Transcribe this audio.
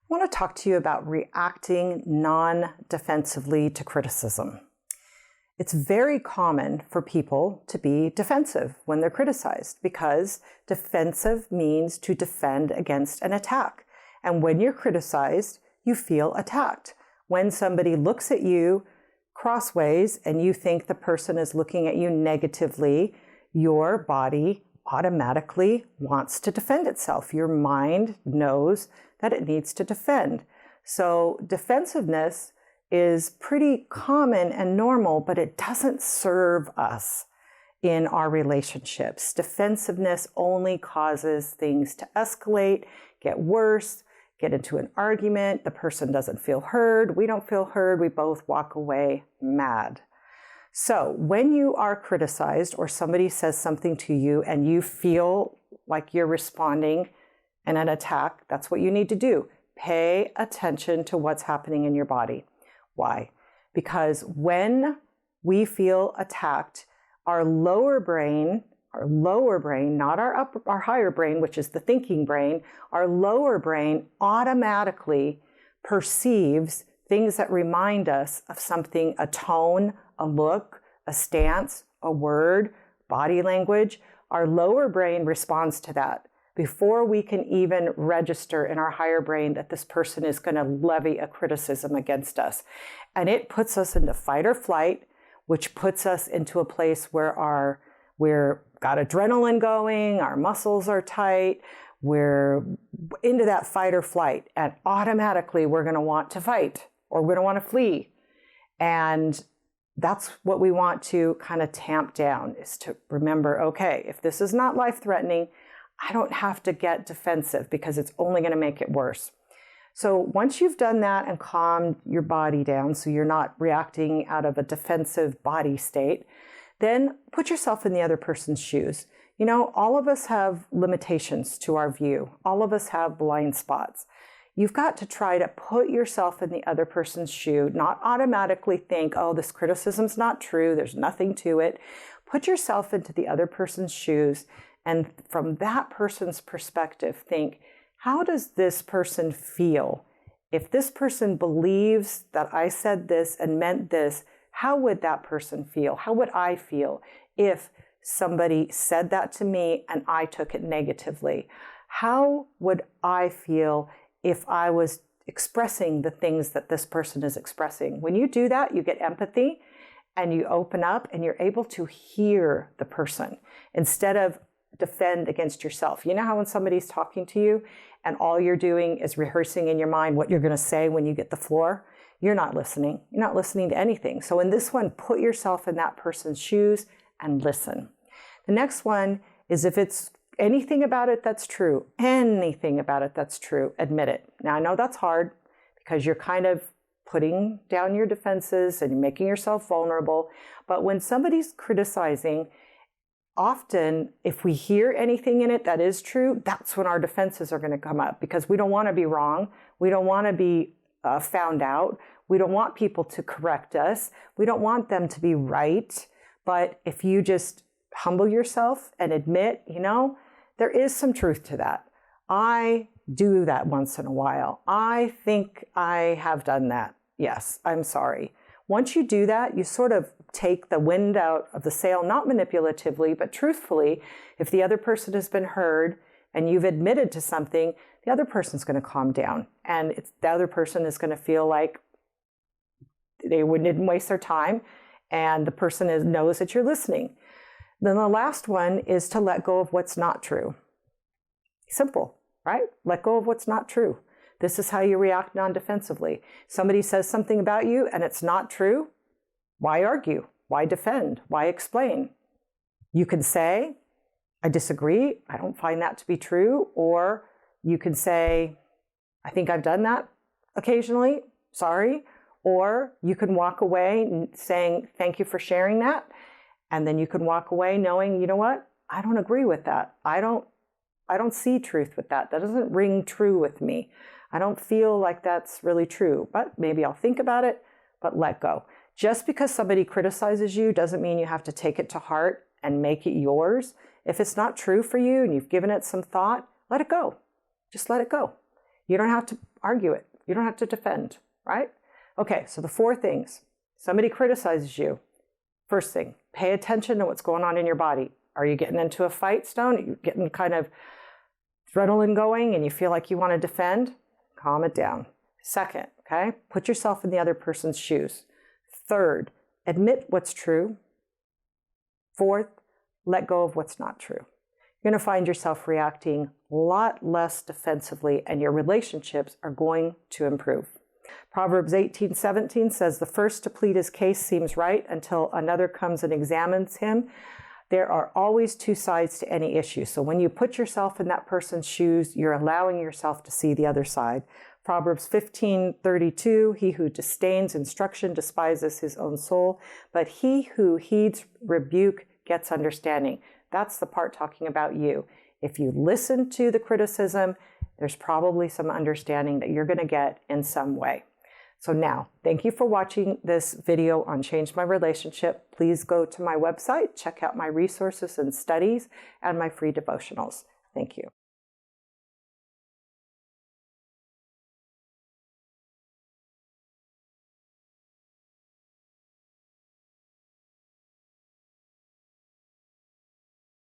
I want to talk to you about reacting non-defensively to criticism. It's very common for people to be defensive when they're criticized because defensive means to defend against an attack. And when you're criticized, you feel attacked. When somebody looks at you crossways and you think the person is looking at you negatively, your body automatically wants to defend itself. Your mind knows that it needs to defend. So defensiveness is pretty common and normal, but it doesn't serve us in our relationships. Defensiveness only causes things to escalate, get worse, get into an argument. The person doesn't feel heard. We don't feel heard. We both walk away mad. So when you are criticized or somebody says something to you and you feel like you're responding in an attack, that's what you need to do. Pay attention to what's happening in your body. Why? Because when we feel attacked, our lower brain, not our higher brain, which is the thinking brain, our lower brain automatically perceives things that remind us of something, a tone, a look, a stance, a word, body language. Our lower brain responds to that before we can even register in our higher brain that this person is going to levy a criticism against us. And it puts us into fight or flight, which puts us into a place where we're got adrenaline going, our muscles are tight, we're into that fight or flight, and automatically we're going to want to fight or we're going to want to flee. And that's what we want to kind of tamp down, is to remember, okay, if this is not life-threatening, I don't have to get defensive because it's only going to make it worse. So once you've done that and calmed your body down so you're not reacting out of a defensive body state, then put yourself in the other person's shoes. You know, all of us have limitations to our view. All of us have blind spots. You've got to try to put yourself in the other person's shoe, not automatically think, oh, this criticism's not true, there's nothing to it. Put yourself into the other person's shoes, and from that person's perspective, think, how does this person feel? If this person believes that I said this and meant this, how would that person feel? How would I feel if somebody said that to me and I took it negatively? How would I feel if I was expressing the things that this person is expressing? When you do that, you get empathy and you open up and you're able to hear the person instead of defend against yourself. You know how when somebody's talking to you and all you're doing is rehearsing in your mind what you're going to say when you get the floor? You're not listening. You're not listening to anything. So in this one, put yourself in that person's shoes and listen. The next one is, if it's anything about it that's true, admit it. Now, I know that's hard because you're kind of putting down your defenses and making yourself vulnerable. But when somebody's criticizing, often if we hear anything in it that is true, that's when our defenses are going to come up, because we don't want to be wrong. We don't want to be found out. We don't want people to correct us. We don't want them to be right. But if you just humble yourself and admit, you know, there is some truth to that. I do that once in a while. I think I have done that. Yes, I'm sorry. Once you do that, you sort of take the wind out of the sail, not manipulatively, but truthfully. If the other person has been heard and you've admitted to something, the other person's going to calm down. And the other person is going to feel like they didn't waste their time, and the person knows that you're listening. Then the last one is to let go of what's not true. Simple, right? Let go of what's not true. This is how you react non-defensively. Somebody says something about you and it's not true. Why argue? Why defend? Why explain? You can say, I disagree. I don't find that to be true. Or you can say, I think I've done that occasionally. Sorry. Or you can walk away saying, thank you for sharing that. And then you can walk away knowing, you know what? I don't agree with that. I don't see truth with that. That doesn't ring true with me. I don't feel like that's really true, but maybe I'll think about it, but let go. Just because somebody criticizes you doesn't mean you have to take it to heart and make it yours. If it's not true for you and you've given it some thought, let it go. Just let it go. You don't have to argue it. You don't have to defend, right? Okay, so the 4 things. Somebody criticizes you. First thing, pay attention to what's going on in your body. Are you getting into a fight, Stone? Are you getting kind of adrenaline going and you feel like you want to defend? Calm it down. Second, okay, put yourself in the other person's shoes. Third, admit what's true. Fourth, let go of what's not true. You're going to find yourself reacting a lot less defensively and your relationships are going to improve. Proverbs 18:17 says, the first to plead his case seems right until another comes and examines him. There are always 2 sides to any issue. So when you put yourself in that person's shoes, you're allowing yourself to see the other side. Proverbs 15:32, he who disdains instruction despises his own soul, but he who heeds rebuke gets understanding. That's the part talking about you. If you listen to the criticism, there's probably some understanding that you're going to get in some way. So now, thank you for watching this video on Change My Relationship. Please go to my website, check out my resources and studies, and my free devotionals. Thank you.